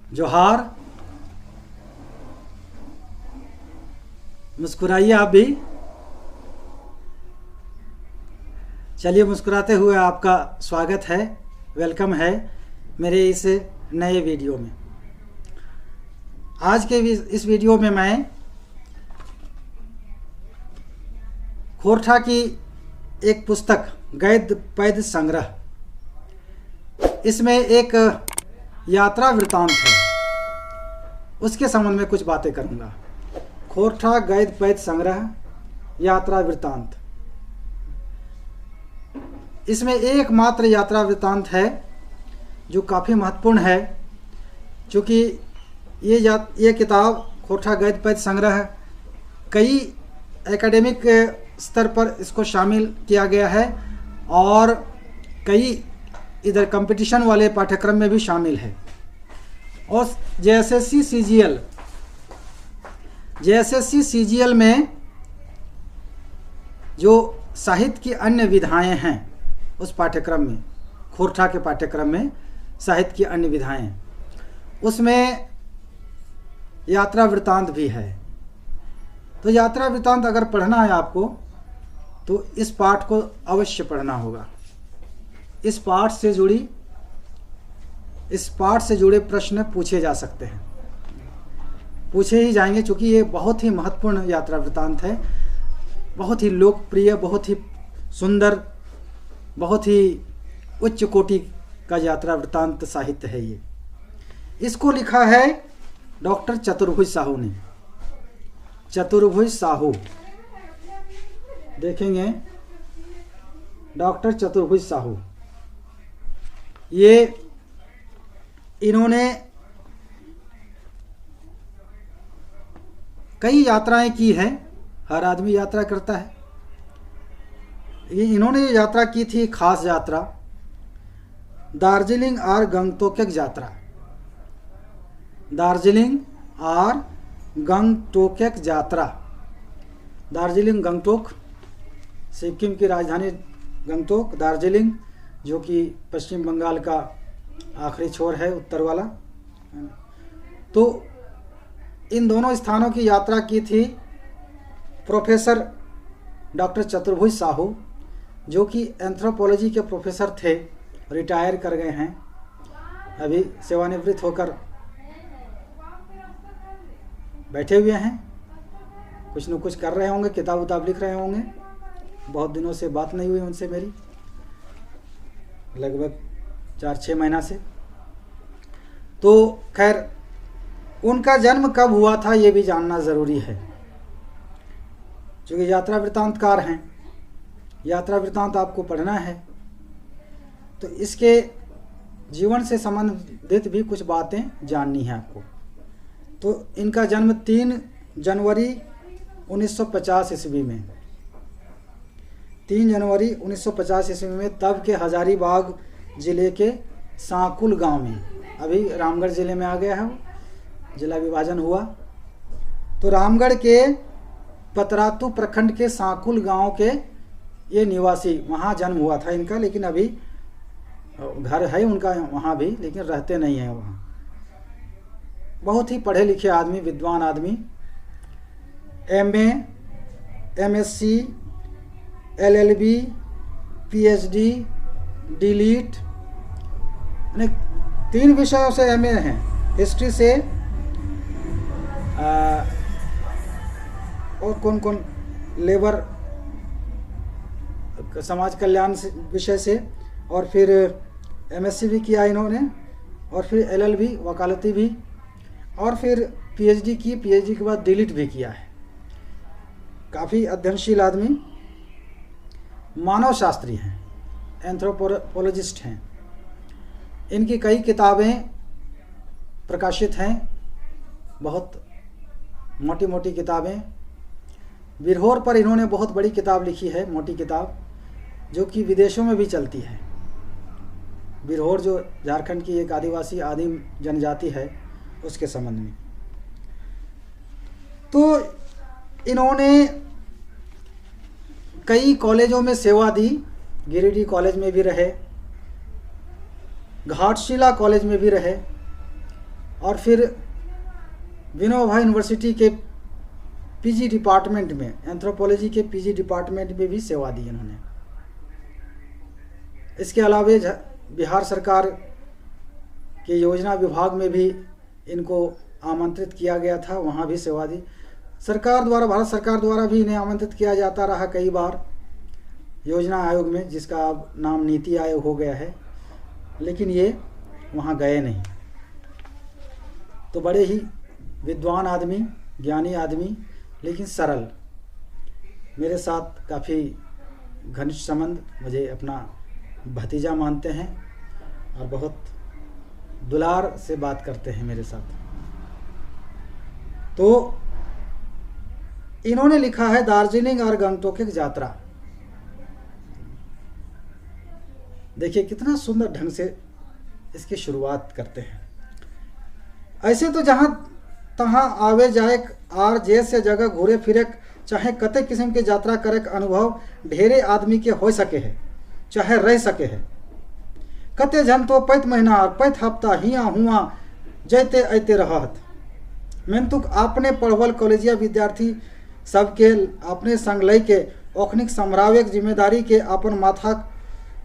जोहार। मुस्कुराइए आप भी। चलिए, मुस्कुराते हुए आपका स्वागत है, वेलकम है मेरे इस नए वीडियो में। आज के इस वीडियो में मैं खोरठा की एक पुस्तक गद्य पद्य संग्रह, इसमें एक यात्रा वृतांत है, उसके संबंध में कुछ बातें करूंगा। खोरठा गद्य पद्य संग्रह यात्रा वृतांत। इसमें एकमात्र यात्रा वृतांत है जो काफ़ी महत्वपूर्ण है, क्योंकि ये किताब खोरठा गद्य पद्य संग्रह कई एकेडमिक स्तर पर इसको शामिल किया गया है और कई इधर कंपटीशन वाले पाठ्यक्रम में भी शामिल है। और जेएसएससी सीजीएल में जो साहित्य की अन्य विधाएं हैं, उस पाठ्यक्रम में, खोरठा के पाठ्यक्रम में साहित्य की अन्य विधाएं, उसमें यात्रा वृतांत भी है। तो यात्रा वृतांत अगर पढ़ना है आपको तो इस पाठ को अवश्य पढ़ना होगा। इस पाठ से जुड़े प्रश्न पूछे जा सकते हैं, पूछे ही जाएंगे, क्योंकि ये बहुत ही महत्वपूर्ण यात्रा वृतांत है, बहुत ही लोकप्रिय, बहुत ही सुंदर, बहुत ही उच्च कोटि का यात्रा वृतांत साहित्य है। ये इसको लिखा है डॉक्टर चतुर्भुज साहू ने। चतुर्भुज साहू, देखेंगे डॉक्टर चतुर्भुज साहू, ये इन्होंने कई यात्राएं की हैं। हर आदमी यात्रा करता है। इन्होंने यात्रा की थी, खास यात्रा दार्जिलिंग और गंगटोक यात्रा। दार्जिलिंग और गंगटोक यात्रा। दार्जिलिंग, गंगटोक, सिक्किम की राजधानी गंगटोक, दार्जिलिंग जो कि पश्चिम बंगाल का आखिरी छोर है, उत्तर वाला। तो इन दोनों स्थानों की यात्रा की थी प्रोफेसर डॉक्टर चतुर्भुज साहू, जो कि एंथ्रोपोलॉजी के प्रोफेसर थे, रिटायर कर गए हैं, अभी सेवानिवृत्त होकर बैठे हुए हैं, कुछ न कुछ कर रहे होंगे, किताब उताब लिख रहे होंगे। बहुत दिनों से बात नहीं हुई उनसे मेरी, लगभग 4-6 महीना से। तो खैर, उनका जन्म कब हुआ था ये भी जानना ज़रूरी है, क्योंकि यात्रा वृतांतकार हैं, यात्रा वृतांत आपको पढ़ना है, तो इसके जीवन से संबंधित भी कुछ बातें जाननी है आपको। तो इनका जन्म 3 जनवरी 1950 ईस्वी में, 3 जनवरी 1950 ईस्वी में, तब के हजारीबाग ज़िले के सांकुल गांव में, अभी रामगढ़ ज़िले में आ गया है, जिला विभाजन हुआ। तो रामगढ़ के पतरातू प्रखंड के सांकुल गांव के ये निवासी, वहाँ जन्म हुआ था इनका, लेकिन अभी घर है उनका वहाँ भी, लेकिन रहते नहीं हैं वहाँ। बहुत ही पढ़े लिखे आदमी, विद्वान आदमी, MA, MSc, LLB, PhD, DLiT, यानी 3 विषयों से MA हैं। हिस्ट्री से और कौन लेबर, समाज कल्याण विषय से, और फिर MSc भी किया इन्होंने, और फिर LLB वकालती भी, और फिर PhD की, PhD के बाद DLiT भी किया है। काफ़ी अध्ययनशील आदमी, मानव शास्त्री हैं, एंथ्रोपोलॉजिस्ट हैं। इनकी कई किताबें प्रकाशित हैं, बहुत मोटी मोटी किताबें। बिरहोर पर इन्होंने बहुत बड़ी किताब लिखी है, मोटी किताब, जो कि विदेशों में भी चलती है। बिरहोर जो झारखंड की एक आदिवासी आदिम जनजाति है, उसके संबंध में। तो इन्होंने कई कॉलेजों में सेवा दी, गिरिडीह कॉलेज में भी रहे, घाटशिला कॉलेज में भी रहे, और फिर विनोबा यूनिवर्सिटी के पीजी डिपार्टमेंट में, एंथ्रोपोलॉजी के पीजी डिपार्टमेंट में भी सेवा दी इन्होंने। इसके अलावा बिहार सरकार के योजना विभाग में भी इनको आमंत्रित किया गया था, वहाँ भी सेवा दी। सरकार द्वारा, भारत सरकार द्वारा भी इन्हें आमंत्रित किया जाता रहा कई बार योजना आयोग में, जिसका अब नाम नीति आयोग हो गया है, लेकिन ये वहाँ गए नहीं। तो बड़े ही विद्वान आदमी, ज्ञानी आदमी, लेकिन सरल। मेरे साथ काफ़ी घनिष्ठ संबंध, मुझे अपना भतीजा मानते हैं और बहुत दुलार से बात करते हैं मेरे साथ। तो इन्होंने लिखा है दार्जिलिंग और गंगटोक की यात्रा। देखिए कितना सुंदर ढंग से इसकी शुरुआत करते हैं। ऐसे तो जहाँ तहाँ आवे जाए आर जैसे जगह घूरे फिरे, चाहे कते किस्म के यात्रा करे अनुभव ढेरे आदमी के हो सके है, चाहे रह सके है। कते जन तो पैत महीना और पैत हफ्ता हिया हुआ जैते अते रहत। मेंतुक आपने पढ़वल कॉलेजिया विद्यार्थी सबके अपने संग लय के औखनिक समरावे जिम्मेदारी के अपन माथा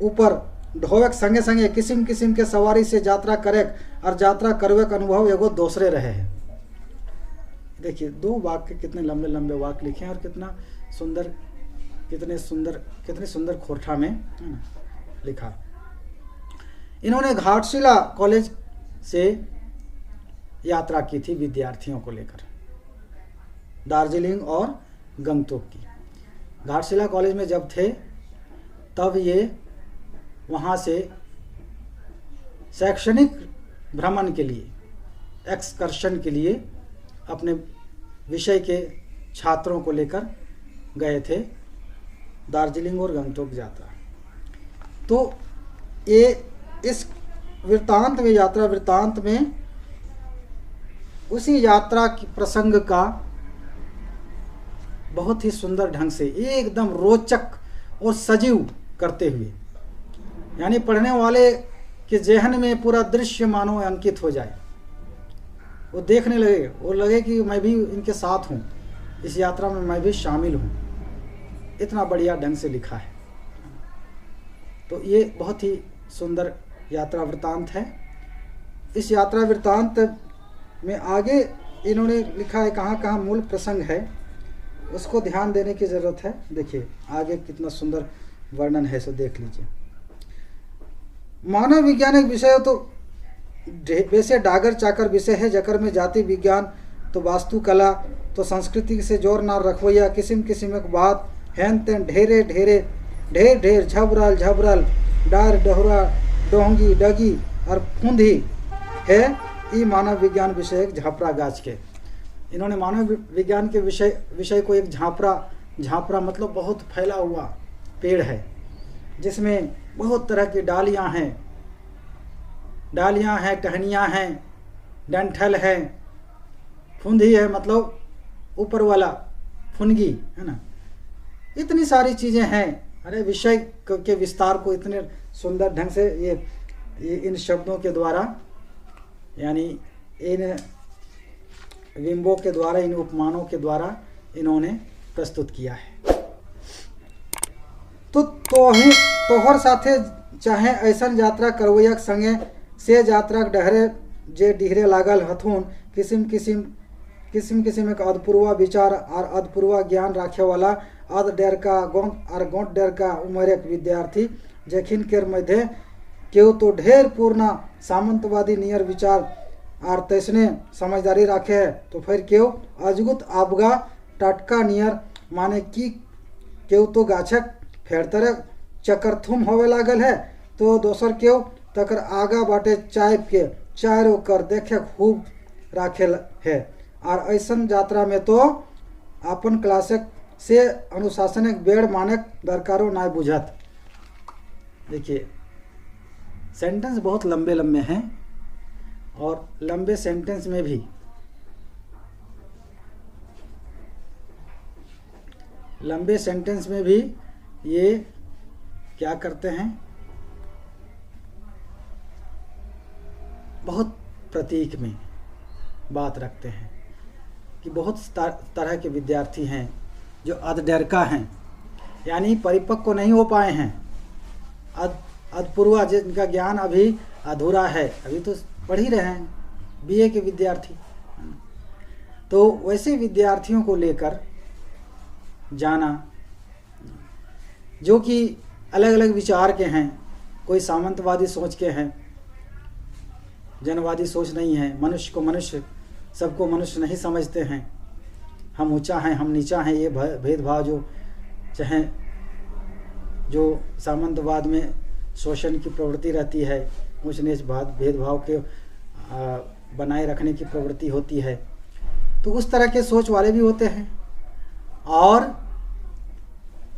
ऊपर ढोवे संगे संगे किस्म किस्म के सवारी से यात्रा करे और यात्रा करवे का अनुभव एगो दूसरे रहे है। देखिए दो वाक्य कितने लंबे लंबे वाक्य लिखे हैं और कितने सुंदर खोरठा में लिखा। इन्होंने घाटशिला कॉलेज से यात्रा की थी विद्यार्थियों को लेकर, दार्जिलिंग और गंगटोक की। घाटशिला कॉलेज में जब थे तब ये वहाँ से शैक्षणिक भ्रमण के लिए, एक्सकर्शन के लिए अपने विषय के छात्रों को लेकर गए थे दार्जिलिंग और गंगटोक यात्रा। तो ये इस वृत्तांत में, यात्रा वृत्तांत में उसी यात्रा की प्रसंग का बहुत ही सुंदर ढंग से एकदम रोचक और सजीव करते हुए, यानी पढ़ने वाले के जेहन में पूरा दृश्य मानो अंकित हो जाए, वो देखने लगे, वो लगे कि मैं भी इनके साथ हूँ, इस यात्रा में मैं भी शामिल हूँ। इतना बढ़िया ढंग से लिखा है। तो ये बहुत ही सुंदर यात्रा वृत्तांत है। इस यात्रा वृत्तांत में आगे इन्होंने लिखा है कहाँ कहाँ मूल प्रसंग है, उसको ध्यान देने की ज़रूरत है। देखिए आगे कितना सुंदर वर्णन है, सो देख लीजिए। मानव वैज्ञानिक विषय तो वैसे डागर चाकर विषय है, जकर में जाति विज्ञान तो वास्तुकला तो संस्कृति से जोर ना रखवैया किस्म किस्म के बात हैन तेन ढेरे ढेरे ढेर ढेर झबरल झबरल डार डहुरा डोंगी डगी और फूंदी है। ई मानव विज्ञान विषय एक झापरा गाछ के। इन्होंने मानव विज्ञान के विषय को एक झापरा मतलब बहुत फैला हुआ पेड़ है, जिसमें बहुत तरह की डालियां हैं, टहनियां हैं, डंठल है, फुंदी है मतलब ऊपर वाला फुनगी है ना, इतनी सारी चीज़ें हैं। अरे विषय के विस्तार को इतने सुंदर ढंग से ये इन शब्दों के द्वारा, यानी इन विम्बों के द्वारा, इन उपमानों के द्वारा इन्होंने प्रस्तुत किया है। तो तोहर साथे चाहे ऐसन यात्रा करवैया संगे से यात्रा डहरे जे डिहरे लागल हथुन किस्म किस्म एक अदपूर्वा विचार और अदपूर्वा ज्ञान राखे वाला अद डेर का गोंट डेर का उम्र एक विद्यार्थी जखिन केर मध्य केव तो ढेर पूर्ण सामंतवादी नियर विचार और तैसने समझदारी राखे है, तो फिर केव अजगुत आबगा टटका नियर माने कि केव तो गाछक फेरतरे चकरथुम होवे लागल है, तो दोसर केव तकर आगा बाटे चाय के चारों कर देखे खूब राखेल है। और ऐसन यात्रा में तो अपन क्लासक से अनुशासनिक बेड़ मानक दरकारो ना बुझत। देखिए सेंटेंस बहुत लंबे लंबे हैं और लंबे सेंटेंस में भी ये क्या करते हैं, बहुत प्रतीक में बात रखते हैं कि बहुत तरह के विद्यार्थी हैं जो अधडरका हैं, यानी परिपक्व नहीं हो पाए हैं, अधपूर्वा, जिनका ज्ञान अभी अधूरा है, अभी तो पढ़ ही रहे हैं, बीए के विद्यार्थी। तो वैसे विद्यार्थियों को लेकर जाना जो कि अलग अलग विचार के हैं, कोई सामंतवादी सोच के हैं, जनवादी सोच नहीं है, मनुष्य को मनुष्य, सबको मनुष्य नहीं समझते हैं, हम ऊंचा हैं हम नीचा हैं, ये भेदभाव जो चाहे जो सामंतवाद में शोषण की प्रवृत्ति रहती है, ऊंच नीच भेदभाव के बनाए रखने की प्रवृत्ति होती है, तो उस तरह के सोच वाले भी होते हैं। और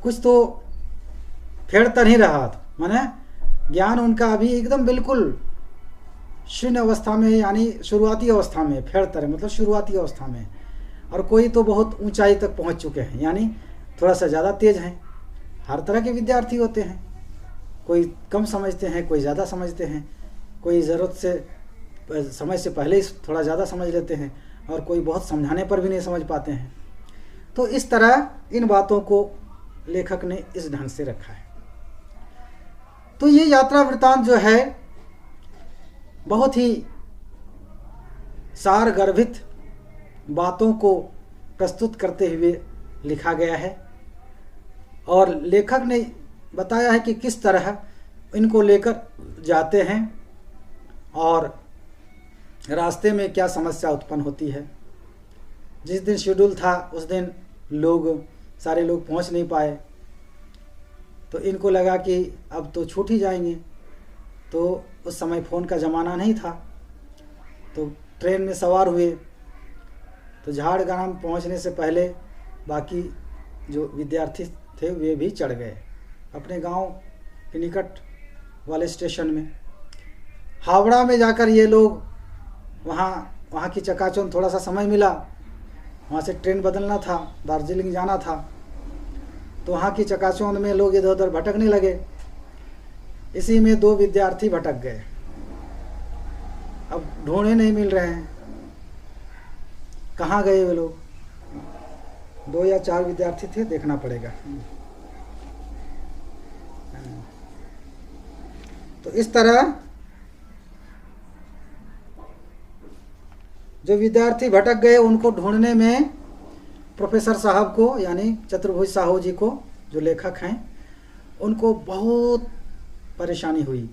कुछ तो फेरता नहीं रहा था, माने ज्ञान उनका अभी एकदम बिल्कुल शून्य अवस्था में, यानी शुरुआती अवस्था में, फेरतर मतलब शुरुआती अवस्था में, और कोई तो बहुत ऊंचाई तक पहुंच चुके हैं, यानी थोड़ा सा ज़्यादा तेज हैं। हर तरह के विद्यार्थी होते हैं, कोई कम समझते हैं, कोई ज़्यादा समझते हैं, कोई ज़रूरत से समय से पहले ही थोड़ा ज़्यादा समझ लेते हैं, और कोई बहुत समझाने पर भी नहीं समझ पाते हैं। तो इस तरह इन बातों को लेखक ने इस ढंग से रखा है। तो ये यात्रा वृत्तांत जो है बहुत ही सारगर्भित बातों को प्रस्तुत करते हुए लिखा गया है, और लेखक ने बताया है कि किस तरह इनको लेकर जाते हैं और रास्ते में क्या समस्या उत्पन्न होती है। जिस दिन शेड्यूल था उस दिन सारे लोग पहुंच नहीं पाए, तो इनको लगा कि अब तो छूट ही जाएंगे। तो उस समय फ़ोन का ज़माना नहीं था, तो ट्रेन में सवार हुए, तो झाड़ग्राम पहुंचने से पहले बाकी जो विद्यार्थी थे वे भी चढ़ गए अपने गांव के निकट वाले स्टेशन में। हावड़ा में जाकर ये लोग वहाँ की चकाचौंध, थोड़ा सा समय मिला, वहाँ से ट्रेन बदलना था, दार्जिलिंग जाना था, तो वहाँ की चकाचौंध में लोग इधर उधर भटकने लगे। इसी में 2 विद्यार्थी भटक गए, अब ढूंढे नहीं मिल रहे हैं, कहाँ गए वे लोग। 2 या 4 विद्यार्थी थे, देखना पड़ेगा। तो इस तरह जो विद्यार्थी भटक गए उनको ढूंढने में प्रोफेसर साहब को, यानी चतुर्भुज साहू जी को, जो लेखक हैं, उनको बहुत परेशानी हुई,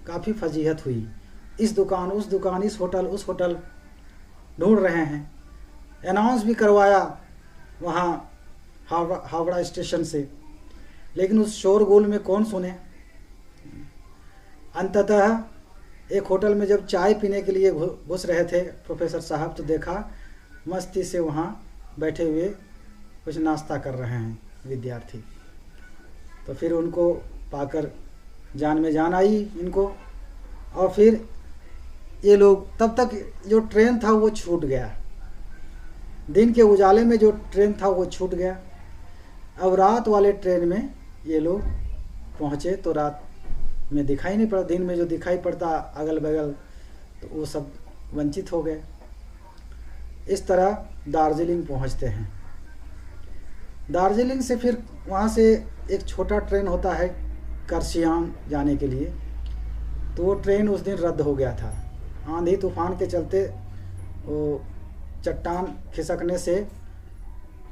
काफ़ी फजीहत हुई। इस दुकान उस दुकान, इस होटल उस होटल ढूंढ रहे हैं। अनाउंस भी करवाया वहाँ हावड़ा स्टेशन से, लेकिन उस शोरगुल में कौन सुने। अंततः एक होटल में जब चाय पीने के लिए घुस रहे थे प्रोफेसर साहब, तो देखा मस्ती से वहाँ बैठे हुए कुछ नाश्ता कर रहे हैं विद्यार्थी। तो फिर उनको पाकर जान में जान आई इनको, और फिर ये लोग, तब तक जो ट्रेन था वो छूट गया, दिन के उजाले में जो ट्रेन था वो छूट गया। अब रात वाले ट्रेन में ये लोग पहुँचे तो रात में दिखाई नहीं पड़ा, दिन में जो दिखाई पड़ता अगल बगल तो वो सब वंचित हो गए। इस तरह दार्जिलिंग पहुंचते हैं। दार्जिलिंग से फिर वहाँ से एक छोटा ट्रेन होता है कर्सियांग जाने के लिए, तो वो ट्रेन उस दिन रद्द हो गया था। आंधी तूफान के चलते वो चट्टान खिसकने से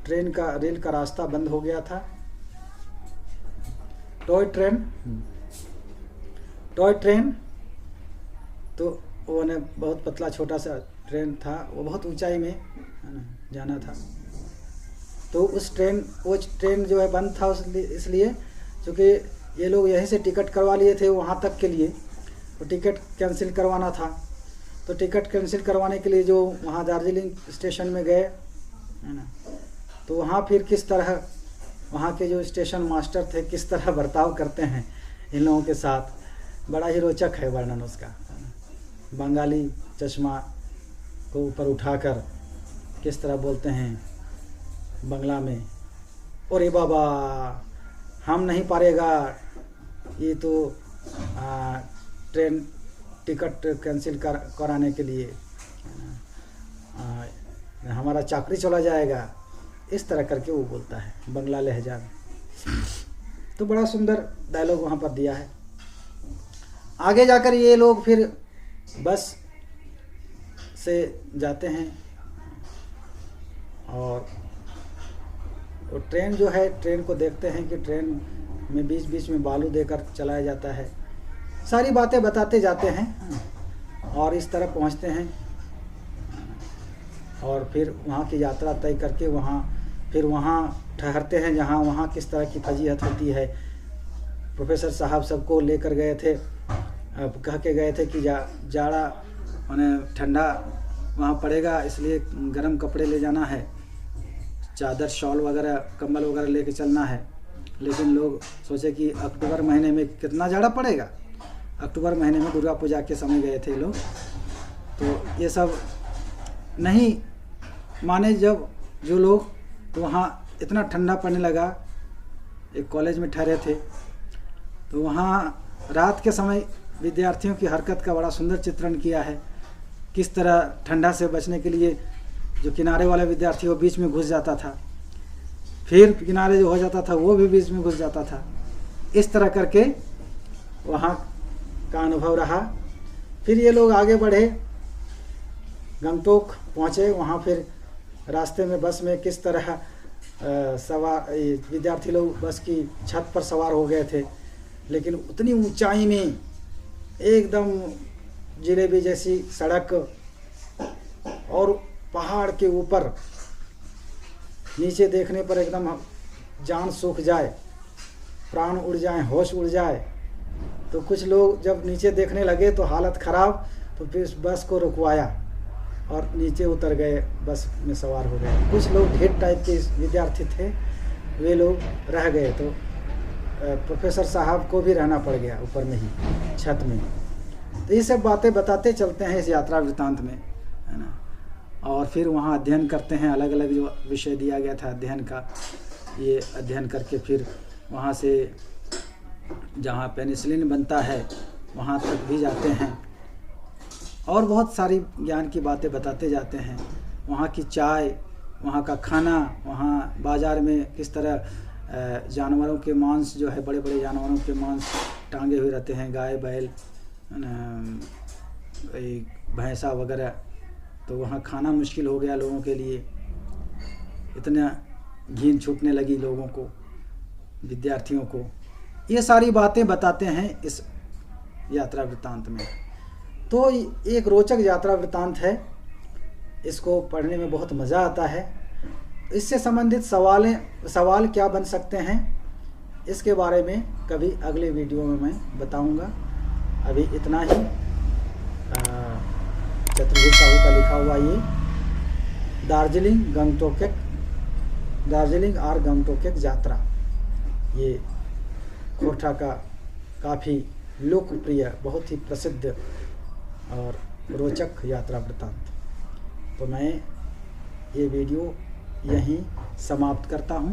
रेल का रास्ता बंद हो गया था। टॉय ट्रेन तो वो ने बहुत पतला छोटा सा ट्रेन था, वो बहुत ऊंचाई में जाना था। तो वो ट्रेन जो है बंद था इसलिए क्योंकि ये लोग यहीं से टिकट करवा लिए थे वहाँ तक के लिए, तो टिकट कैंसिल करवाना था। तो टिकट कैंसिल करवाने के लिए जो वहाँ दार्जिलिंग स्टेशन में गए है ना, तो वहाँ फिर किस तरह वहाँ के जो स्टेशन मास्टर थे किस तरह बर्ताव करते हैं इन लोगों के साथ, बड़ा ही रोचक है वर्णन उसका। बंगाली चश्मा को ऊपर उठाकर किस तरह बोलते हैं बंगला में, अरे बाबा हम नहीं पारेगा, ये तो ट्रेन टिकट कैंसिल कराने के लिए। हमारा चाकरी चला जाएगा, इस तरह करके वो बोलता है बंगला लहजा में। तो बड़ा सुंदर डायलॉग वहाँ पर दिया है। आगे जाकर ये लोग फिर बस से जाते हैं और ट्रेन जो है, ट्रेन को देखते हैं कि ट्रेन में बीच बीच में बालू देकर चलाया जाता है। सारी बातें बताते जाते हैं और इस तरह पहुंचते हैं और फिर वहाँ की यात्रा तय करके फिर वहाँ ठहरते हैं, जहाँ वहाँ किस तरह की फजीहत होती है। प्रोफेसर साहब सबको लेकर गए थे, कह के गए थे कि जाड़ा माने ठंडा वहाँ पड़ेगा, इसलिए गर्म कपड़े ले जाना है, चादर शॉल वगैरह कंबल वगैरह लेके चलना है। लेकिन लोग सोचे कि अक्टूबर महीने में कितना जाड़ा पड़ेगा। अक्टूबर महीने में दुर्गा पूजा के समय गए थे लोग, तो ये सब नहीं माने। जब जो लोग तो वहाँ इतना ठंडा पड़ने लगा, एक कॉलेज में ठहरे थे, तो वहाँ रात के समय विद्यार्थियों की हरकत का बड़ा सुंदर चित्रण किया है। किस तरह ठंडा से बचने के लिए जो किनारे वाला विद्यार्थी वो बीच में घुस जाता था, फिर किनारे जो हो जाता था वो भी बीच में घुस जाता था। इस तरह करके वहाँ का अनुभव रहा। फिर ये लोग आगे बढ़े, गंगटोक पहुँचे। वहाँ फिर रास्ते में बस में किस तरह सवार विद्यार्थी लोग बस की छत पर सवार हो गए थे, लेकिन उतनी ऊंचाई में एकदम जिलेबी जैसी सड़क और पहाड़ के ऊपर नीचे देखने पर एकदम जान सूख जाए, प्राण उड़ जाए, होश उड़ जाए। तो कुछ लोग जब नीचे देखने लगे तो हालत ख़राब, तो फिर बस को रुकवाया और नीचे उतर गए, बस में सवार हो गए। कुछ लोग ढेर टाइप के विद्यार्थी थे, वे लोग रह गए। तो प्रोफेसर साहब को भी रहना पड़ गया ऊपर में ही, छत में। तो ये सब बातें बताते चलते हैं इस यात्रा वृत्तांत में, है ना। और फिर वहाँ अध्ययन करते हैं, अलग अलग जो विषय दिया गया था अध्ययन का, ये अध्ययन करके फिर वहाँ से जहाँ पेनिसिलिन बनता है वहाँ तक भी जाते हैं और बहुत सारी ज्ञान की बातें बताते जाते हैं। वहाँ की चाय, वहाँ का खाना, वहाँ बाज़ार में किस तरह जानवरों के मांस जो है, बड़े बड़े जानवरों के मांस टांगे हुए रहते हैं, गाय बैल भैंसा वगैरह। तो वहाँ खाना मुश्किल हो गया लोगों के लिए, इतना घिन छूटने लगी लोगों को, विद्यार्थियों को। ये सारी बातें बताते हैं इस यात्रा वृत्तांत में। तो एक रोचक यात्रा वृत्तांत है, इसको पढ़ने में बहुत मज़ा आता है। इससे संबंधित सवाल क्या बन सकते हैं, इसके बारे में कभी अगले वीडियो में मैं बताऊंगा। अभी इतना ही। चतुर्भुज साहू का लिखा हुआ ये दार्जिलिंग और गंगटोक यात्रा, ये खोरठा का काफ़ी लोकप्रिय, बहुत ही प्रसिद्ध और रोचक यात्रा वृत्तांत। तो मैं ये वीडियो यहीं समाप्त करता हूँ।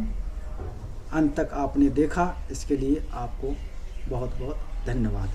अंत तक आपने देखा, इसके लिए आपको बहुत बहुत धन्यवाद।